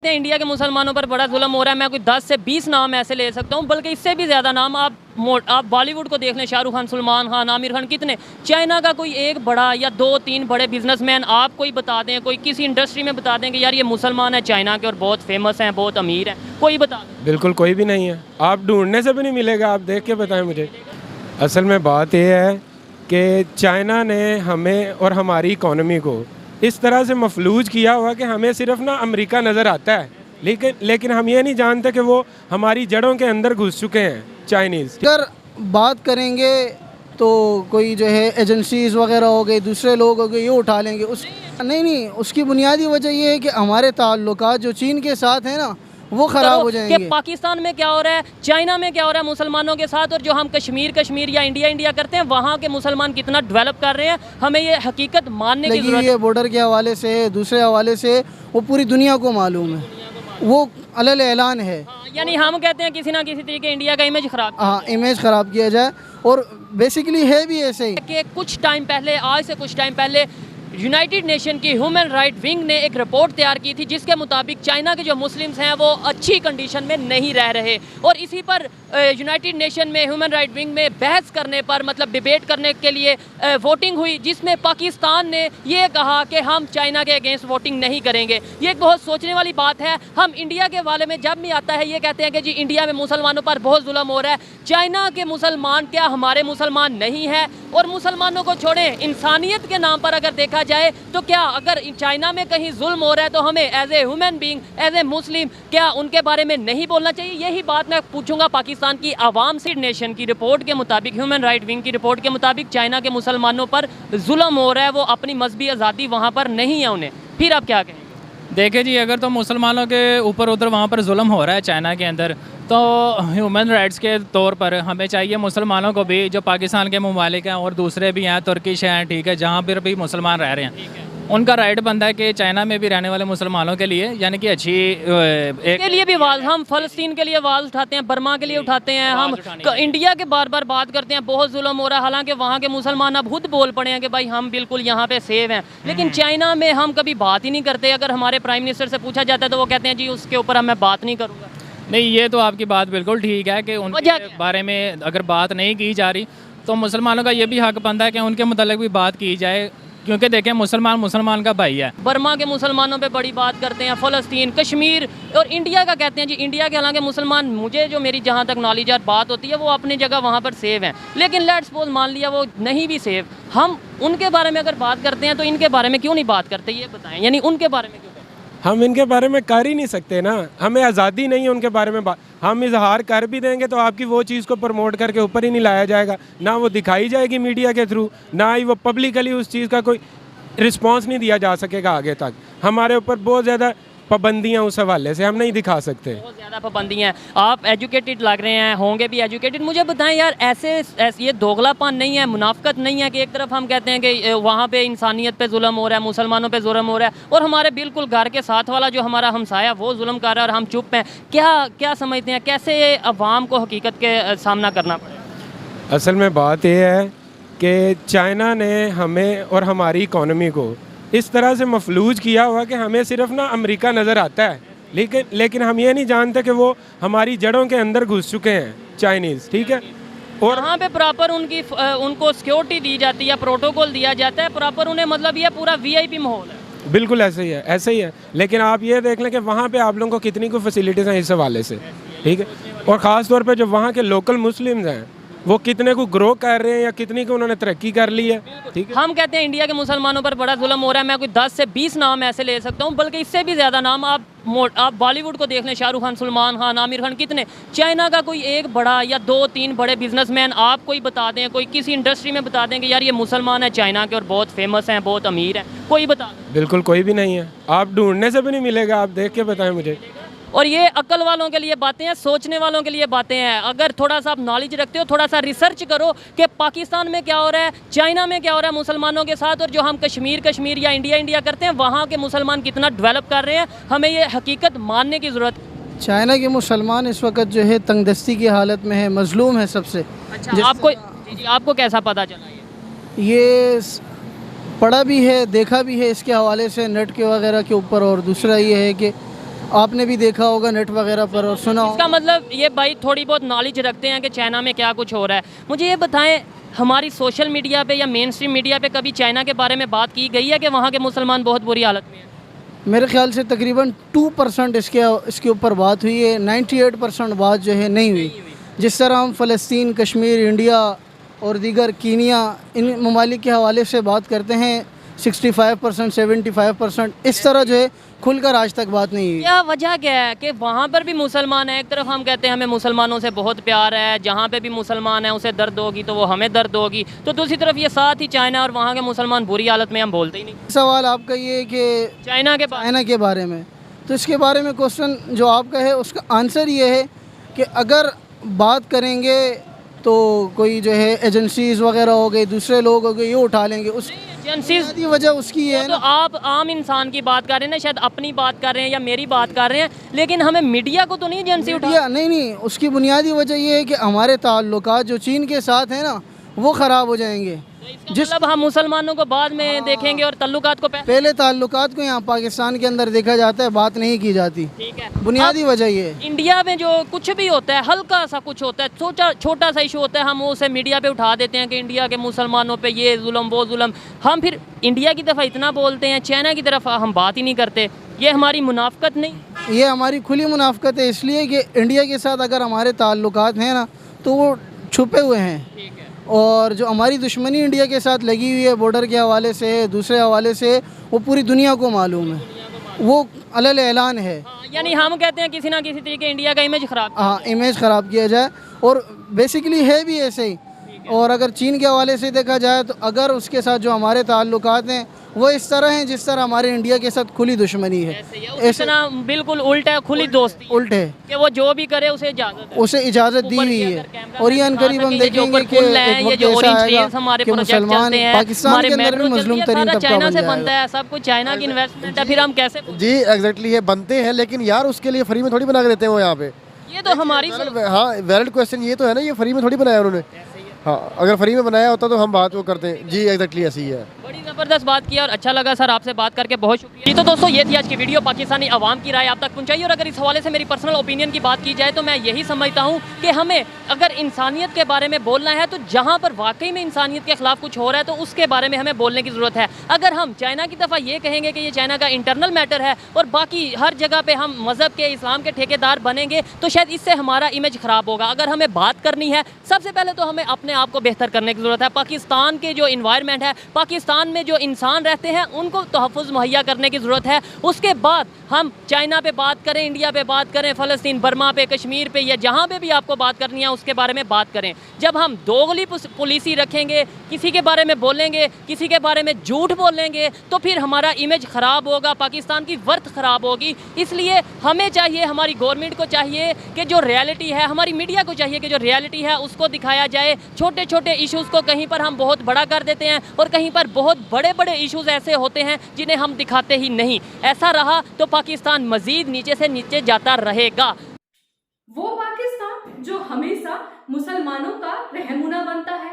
India के मुसलमानों पर बड़ा जुल्म हो रहा है। मैं कोई 10 से 20 नाम ऐसे ले सकता हूँ, बल्कि इससे भी ज़्यादा नाम आप बॉलीवुड को देख लें। शाहरुख खान, सलमान खान, आमिर खान, कितने। चाइना का कोई एक बड़ा या 2-3 बड़े बिजनेसमैन आप कोई बता दें, कोई किसी इंडस्ट्री में बता दें कि यार ये मुसलमान है चाइना के और बहुत फेमस हैं, बहुत अमीर हैं, कोई बता दें। बिल्कुल कोई भी नहीं है, आप ढूंढने से भी नहीं मिलेगा, आप देख के बताएं मुझे। असल में बात यह है कि चाइना ने हमें और हमारी इकोनॉमी को इस तरह से मफलूज किया हुआ कि हमें सिर्फ ना अमेरिका नज़र आता है, लेकिन हम ये नहीं जानते कि वो हमारी जड़ों के अंदर घुस चुके हैं चाइनीज़। अगर बात करेंगे तो कोई जो है एजेंसीज़ वगैरह हो गई, दूसरे लोग हो गए, ये उठा लेंगे। नहीं, उसकी बुनियादी वजह ये है कि हमारे ताल्लुकात जो चीन के साथ हैं ना, वो ख़राब हो जाएंगे। कि पाकिस्तान में क्या हो रहा है, चाइना में क्या हो रहा है मुसलमानों के साथ, और जो हम कश्मीर या इंडिया करते हैं, वहाँ के मुसलमान कितना डेवलप कर रहे हैं, हमें ये हकीकत मानने की ज़रूरत है। बॉर्डर के हवाले से, दूसरे हवाले से वो पूरी दुनिया को मालूम है, वो अलग ऐलान है। यानी हम कहते हैं किसी ना किसी तरीके इंडिया का इमेज ख़राब, हाँ, इमेज ख़राब किया जाए, और बेसिकली है भी ऐसे ही कि कुछ टाइम पहले, आज से कुछ टाइम पहले, यूनाइटेड नेशन की ह्यूमन राइट विंग ने एक रिपोर्ट तैयार की थी, जिसके मुताबिक चाइना के जो मुस्लिम्स हैं वो अच्छी कंडीशन में नहीं रह रहे। और इसी पर यूनाइटेड नेशन में ह्यूमन राइट विंग में बहस करने पर, मतलब डिबेट करने के लिए वोटिंग हुई, जिसमें पाकिस्तान ने ये कहा कि हम चाइना के अगेंस्ट वोटिंग नहीं करेंगे। ये एक बहुत सोचने वाली बात है। हम इंडिया के वाले में जब भी आता है ये कहते हैं कि जी इंडिया में मुसलमानों पर बहुत जुल्म हो रहा है। चाइना के मुसलमान क्या हमारे मुसलमान नहीं है? और मुसलमानों को छोड़ें, इंसानियत के नाम पर अगर देखा जाए तो क्या अगर चाइना में कहीं जुल्म हो रहा है तो हमें as a human being, as a Muslim, क्या उनके बारे में नहीं बोलना चाहिए? यही बात मैं पूछूंगा पाकिस्तान की आवाम से। नेशन की रिपोर्ट के मुताबिक, ह्यूमन राइट विंग की रिपोर्ट के मुताबिक, चाइना के मुसलमानों पर जुल्म हो रहा है, वो अपनी मजहबी आज़ादी वहाँ पर नहीं है उन्हें। फिर आप क्या कहेंगे? देखिए जी, अगर तो मुसलमानों के ऊपर उधर वहाँ पर जुल्म हो रहा है चाइना के अंदर, तो ह्यूमन राइट्स के तौर पर हमें चाहिए मुसलमानों को भी, जो पाकिस्तान के ममालिक हैं और दूसरे भी हैं, तुर्किश हैं, ठीक है, जहाँ पर भी मुसलमान रह रहे हैं, उनका राइट बनता है कि चाइना में भी रहने वाले मुसलमानों के लिए, यानी कि अच्छी के लिए भी आवाज़, हम फ़लस्तीन के लिए आवाज़ उठाते हैं, बर्मा के लिए उठाते हैं, हम इंडिया के बार बार बात करते हैं बहुत जुल्म हो रहा है, हालांकि वहाँ के मुसलमान अब खुद बोल पड़े हैं कि भाई हम बिल्कुल यहाँ पे सेव हैं। लेकिन चाइना में हम कभी बात ही नहीं करते। अगर हमारे प्राइम मिनिस्टर से पूछा जाता है तो वो कहते हैं जी उसके ऊपर मैं बात नहीं करूँगा। नहीं, ये तो आपकी बात बिल्कुल ठीक है कि उनके बारे में अगर बात नहीं की जा रही तो मुसलमानों का ये भी हक बनता है कि उनके मुतालिक भी बात की जाए, क्योंकि देखें मुसलमान का भाई है। बर्मा के मुसलमानों पे बड़ी बात करते हैं, फ़लस्तीन, कश्मीर और इंडिया का कहते हैं जी इंडिया के, हालांकि मुसलमान, मुझे जो मेरी जहाँ तक नॉलेज और बात होती है, वो अपनी जगह वहाँ पर सेव हैं। लेकिन लेट्स सपोज मान लिया वो नहीं भी सेव, हम उनके बारे में अगर बात करते हैं तो इनके बारे में क्यों नहीं बात करते, ये बताएं। यानी उनके बारे में क्यों? हम इनके बारे में कर ही नहीं सकते ना, हमें आज़ादी नहीं है उनके बारे में बात। हम इजहार कर भी देंगे तो आपकी वो चीज़ को प्रमोट करके ऊपर ही नहीं लाया जाएगा, ना वो दिखाई जाएगी मीडिया के थ्रू, ना ही वो पब्लिकली उस चीज़ का कोई रिस्पांस नहीं दिया जा सकेगा आगे तक। हमारे ऊपर बहुत ज़्यादा पाबंदियाँ, उस हवाले से हम नहीं दिखा सकते। बहुत ज़्यादा पाबंदियाँ हैं। आप एजुकेटेड लग रहे हैं, होंगे भी एजुकेटेड। मुझे बताएं यार, ऐसे ये दोगलापन नहीं है, मुनाफकत नहीं है कि एक तरफ हम कहते हैं कि वहाँ पे इंसानियत पे जुल्म हो रहा है, मुसलमानों पे जुल्म हो रहा है, और हमारे बिल्कुल घर के साथ वाला जो हमारा हमसाया वो जुल्म कर रहा है और हम चुप हैं। क्या समझते हैं, कैसे अवाम को हकीकत के सामना करना पड़ेगा? असल में बात यह है कि चाइना ने हमें और हमारी इकोनॉमी को इस तरह से मफलूज किया हुआ कि हमें सिर्फ ना अमेरिका नज़र आता है, लेकिन हम ये नहीं जानते कि वो हमारी जड़ों के अंदर घुस चुके हैं चाइनीज़, ठीक है। और यहाँ पे प्रॉपर उनको सिक्योरिटी दी जाती है, प्रोटोकॉल दिया जाता है प्रॉपर उन्हें, मतलब ये पूरा VIP माहौल है। बिल्कुल ऐसे ही है। लेकिन आप ये देख लें कि वहाँ पे आप लोगों को कितनी को फैसिलिटीज़ हैं इस हवाले से, ठीक है। और ख़ास तौर पे जो वहाँ के लोकल मुस्लिम्स हैं वो कितने को ग्रो कर रहे हैं या कितनी को उन्होंने तरक्की कर ली है, ठीक है। हम कहते हैं इंडिया के मुसलमानों पर बड़ा जुल्म हो रहा है। मैं कोई 10 से 20 नाम ऐसे ले सकता हूँ, बल्कि इससे भी ज़्यादा नाम आप बॉलीवुड को देख लें। शाहरुख खान, सलमान खान, आमिर खान, कितने। चाइना का कोई एक बड़ा या 2-3 बड़े बिजनेसमैन आप कोई बता दें, कोई किसी इंडस्ट्री में बता दें कि यार ये मुसलमान है चाइना के और बहुत फेमस हैं, बहुत अमीर हैं, कोई बता दें। बिल्कुल कोई भी नहीं है, आप ढूंढने से भी नहीं मिलेगा, आप देख के बताएं मुझे। और ये अक्ल वालों के लिए बातें हैं, सोचने वालों के लिए बातें हैं। अगर थोड़ा सा आप नॉलेज रखते हो, थोड़ा सा रिसर्च करो कि पाकिस्तान में क्या हो रहा है, चाइना में क्या हो रहा है मुसलमानों के साथ, और जो हम कश्मीर या इंडिया करते हैं, वहाँ के मुसलमान कितना डेवलप कर रहे हैं, हमें ये हकीकत मानने की ज़रूरत है। चाइना के मुसलमान इस वक्त जो है तंगदस्ती की हालत में है, मजलूम है सबसे। अच्छा, आपको कैसा पता चला? ये पढ़ा भी है, देखा भी है इसके हवाले से नेट के वगैरह के ऊपर। और दूसरा ये है कि आपने भी देखा होगा नेट वगैरह पर और सुना इसका मतलब ये भाई थोड़ी बहुत नॉलेज रखते हैं कि चाइना में क्या कुछ हो रहा है। मुझे ये बताएं, हमारी सोशल मीडिया पे या मेन स्ट्रीम मीडिया पे कभी चाइना के बारे में बात की गई है कि वहाँ के मुसलमान बहुत बुरी हालत में हैं? मेरे ख्याल से तकरीबन 2% इसके ऊपर बात हुई है, 98% बात जो है नहीं हुई। जिस तरह हम फ़लस्तीन, कश्मीर, इंडिया और दीगर कीनिया इन ममालिक के हवाले से बात करते हैं 65%, 75%, इस तरह जो है खुलकर आज तक बात नहीं हुई। क्या वजह क्या है कि वहाँ पर भी मुसलमान है? एक तरफ हम कहते हैं हमें मुसलमानों से बहुत प्यार है, जहाँ पे भी मुसलमान है उसे दर्द होगी तो वो हमें दर्द होगी, तो दूसरी तरफ ये साथ ही चाइना और वहाँ के मुसलमान बुरी हालत में, हम बोलते ही नहीं। सवाल आपका ये है कि चाइना के बारे में, तो इसके बारे में क्वेश्चन जो आपका है उसका आंसर ये है कि अगर बात करेंगे तो कोई जो है एजेंसीज़ वगैरह हो गई, दूसरे लोग हो गए, ये उठा लेंगे। उस एजेंसीज वजह उसकी ये है तो आप आम इंसान की बात कर रहे हैं ना, शायद अपनी बात कर रहे हैं या मेरी बात कर रहे हैं, लेकिन हमें मीडिया को तो नहीं एजेंसी उठा। नहीं, उसकी बुनियादी वजह ये है कि हमारे ताल्लुकात जो चीन के साथ हैं ना वो ख़राब हो जाएंगे। मतलब हम मुसलमानों को बाद में देखेंगे और ताल्लुकात को पहले ताल्लुकात को यहाँ पाकिस्तान के अंदर देखा जाता है, बात नहीं की जाती। ठीक है, बुनियादी वजह ये है। इंडिया में जो कुछ भी होता है, हल्का सा कुछ होता है, छोटा सा इशू होता है, हम उसे मीडिया पे उठा देते हैं कि इंडिया के मुसलमानों पे ये जुल्म वो जुल्म। हम फिर इंडिया की तरफ इतना बोलते हैं, चाइना की तरफ हम बात ही नहीं करते। ये हमारी मुनाफकत नहीं, ये हमारी खुली मुनाफकत है, इसलिए कि इंडिया के साथ अगर हमारे ताल्लुकात हैं ना तो वो छुपे हुए हैं। ठीक है, और जो हमारी दुश्मनी इंडिया के साथ लगी हुई है बॉर्डर के हवाले से, दूसरे हवाले से, वो पूरी दुनिया को मालूम है, वो अलल ऐलान है। यानी हम कहते हैं किसी ना किसी तरीके इंडिया का इमेज खराब, हाँ, इमेज ख़राब किया जाए, और बेसिकली है भी ऐसे ही। और अगर चीन के हवाले से देखा जाए तो अगर उसके साथ जो हमारे ताल्लुकात हैं वो इस तरह हैं जिस तरह हमारे इंडिया के साथ खुली दुश्मनी है, ऐसे ना बिल्कुल उल्टा है, खुली दोस्ती उल्ट है कि वो जो भी करे उसे इजाज़त दी हुई है। और ये अनकरीब हम देखेंगे कि एक वक्त ऐसा आएगा कि मुसलमान पाकिस्तान के अंदर भी मजलूम तरीन तबका चाइना बन से जाएगा। बनता है, सब कुछ चाइना की इन्वेस्टमेंट है, फिर हम कैसे? जी एग्जैक्टली, ये बनते हैं, लेकिन यार उसके लिए फ्री में थोड़ी बना के देते हैं वो यहाँ पे। ये तो हमारी हाँ, वैलिड क्वेश्चन ये तो है ना, ये फ्री में थोड़ी बनाया उन्होंने। हाँ, अगर फ्री में बनाया होता तो हम बात वो करते हैं। जी एग्जैक्टली ऐसी ही है। बड़ी ज़बरदस्त बात की और अच्छा लगा सर आपसे बात करके, बहुत शुक्रिया। जी तो दोस्तों, ये थी आज की वीडियो, पाकिस्तानी अवाम की राय आप तक पहुंचाई। और अगर इस हवाले से मेरी पर्सनल ओपिनियन की बात की जाए तो मैं यही समझता हूं कि हमें अगर इंसानियत के बारे में बोलना है तो जहां पर वाकई में इंसानियत के खिलाफ कुछ हो रहा है तो उसके बारे में हमें बोलने की ज़रूरत है। अगर हम चाइना की दफ़ा ये कहेंगे कि ये चाइना का इंटरनल मैटर है और बाकी हर जगह पर हम मज़हब के, इस्लाम के ठेकेदार बनेंगे तो शायद इससे हमारा इमेज ख़राब होगा। अगर हमें बात करनी है, सबसे पहले तो हमें अपने आप को बेहतर करने की ज़रूरत है। पाकिस्तान के जो इन्वायरमेंट है, पाकिस्तान में जो इंसान रहते हैं, उनको तहफ़्फ़ुज़ मुहैया करने की ज़रूरत है। उसके बाद हम चाइना पे बात करें, इंडिया पे बात करें, फ़लस्तीन, बर्मा पे, कश्मीर पे, या जहाँ पे भी आपको बात करनी है उसके बारे में बात करें। जब हम दोगली पॉलिसी रखेंगे, किसी के बारे में बोलेंगे, किसी के बारे में झूठ बोलेंगे, तो फिर हमारा इमेज ख़राब होगा, पाकिस्तान की वर्थ ख़राब होगी। इसलिए हमें चाहिए, हमारी गवर्नमेंट को चाहिए कि जो रियलिटी है, हमारी मीडिया को चाहिए कि जो रियलिटी है उसको दिखाया जाए। छोटे छोटे इश्यूज़ को कहीं पर हम बहुत बड़ा कर देते हैं और कहीं पर बहुत बड़े बड़े इश्यूज़ ऐसे होते हैं जिन्हें हम दिखाते ही नहीं। ऐसा रहा तो पाकिस्तान मजीद नीचे से नीचे जाता रहेगा। वो पाकिस्तान जो हमेशा मुसलमानों का रहनुमा बनता है।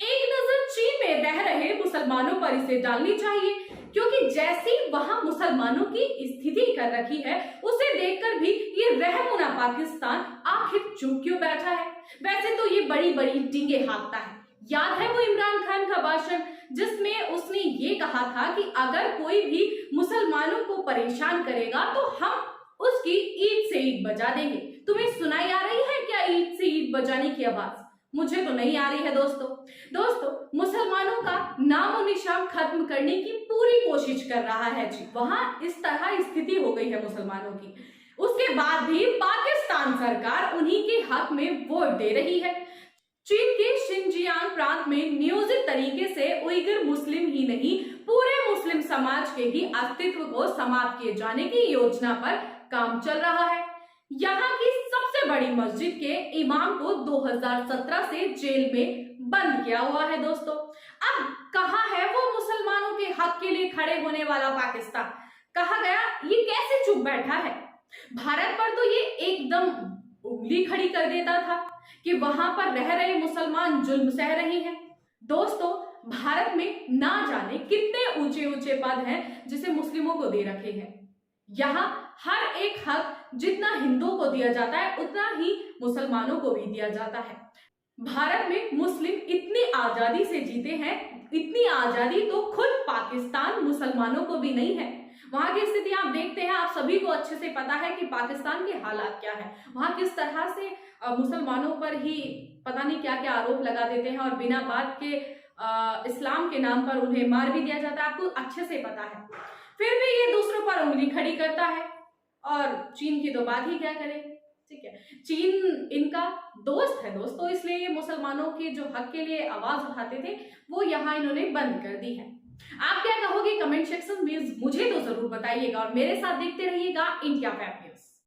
एक नजर चीन में रह रहे मुसलमानों पर इसे डालनी चाहिए, क्योंकि जैसी वहां मुसलमानों की स्थिति कर रखी है उसे देखकर भी ये रहनुमा पाकिस्तान आखिर चुप क्यों बैठा है। वैसे तो ये बड़ी बड़ी डींगे हाँकता है। याद है वो इमरान खान का भाषण जिसमें उसने ये कहा था कि अगर कोई भी मुसलमानों को परेशान करेगा तो हम उसकी ईद से ईद बजा देंगे। तुम्हें सुनाई आ रही है क्या ईद से ईद बजाने की आवाज? मुझे तो नहीं आ रही है दोस्तों मुसलमानों का नामो निशान खत्म करने की पूरी कोशिश कर रहा है जी। वहां इस तरह स्थिति हो गई है मुसलमानों की, उसके बाद भी पाकिस्तान सरकार उन्हीं के हक में वोट दे रही है। चीन के शिनजियांग प्रांत में नियोजित तरीके से उइगर मुस्लिम ही नहीं, पूरे मुस्लिम समाज के ही अस्तित्व को समाप्त किए जाने की योजना पर काम चल रहा है। यहाँ की सबसे बड़ी मस्जिद के इमाम को 2017 से जेल में बंद किया हुआ है दोस्तों। अब कहाँ है वो मुसलमानों के हक के लिए खड़े होने वाला पाकिस्तान? कहा गया ये कैसे चुप बैठा है? भारत पर तो ये एकदम उंगली खड़ी कर देता था कि वहां पर रह रहे मुसलमान जुल्म सह रहे हैं। दोस्तों, भारत में ना जाने कितने ऊंचे ऊंचे पद हैं जिसे मुस्लिमों को दे रखे हैं। यहाँ हर एक हक जितना हिंदुओं को दिया जाता है उतना ही मुसलमानों को भी दिया जाता है। भारत में मुस्लिम इतनी आजादी से जीते हैं, इतनी आजादी तो खुद पाकिस्तान मुसलमानों को भी नहीं है। वहां की स्थिति आप देखते हैं, आप सभी को अच्छे से पता है कि पाकिस्तान के हालात क्या है, वहां किस तरह से मुसलमानों पर ही पता नहीं क्या क्या आरोप लगा देते हैं और बिना बात के इस्लाम के नाम पर उन्हें मार भी दिया जाता है, आपको अच्छे से पता है। फिर भी ये दूसरों पर उंगली खड़ी करता है और चीन की तो बात ही क्या करें, ठीक है। चीन इनका दोस्त है दोस्तों, इसलिए ये मुसलमानों के जो हक के लिए आवाज उठाते थे वो यहाँ इन्होंने बंद कर दी है। आप क्या कहोगे कमेंट सेक्शन में मुझे तो जरूर बताइएगा और मेरे साथ देखते रहिएगा इंडिया फैक्ट।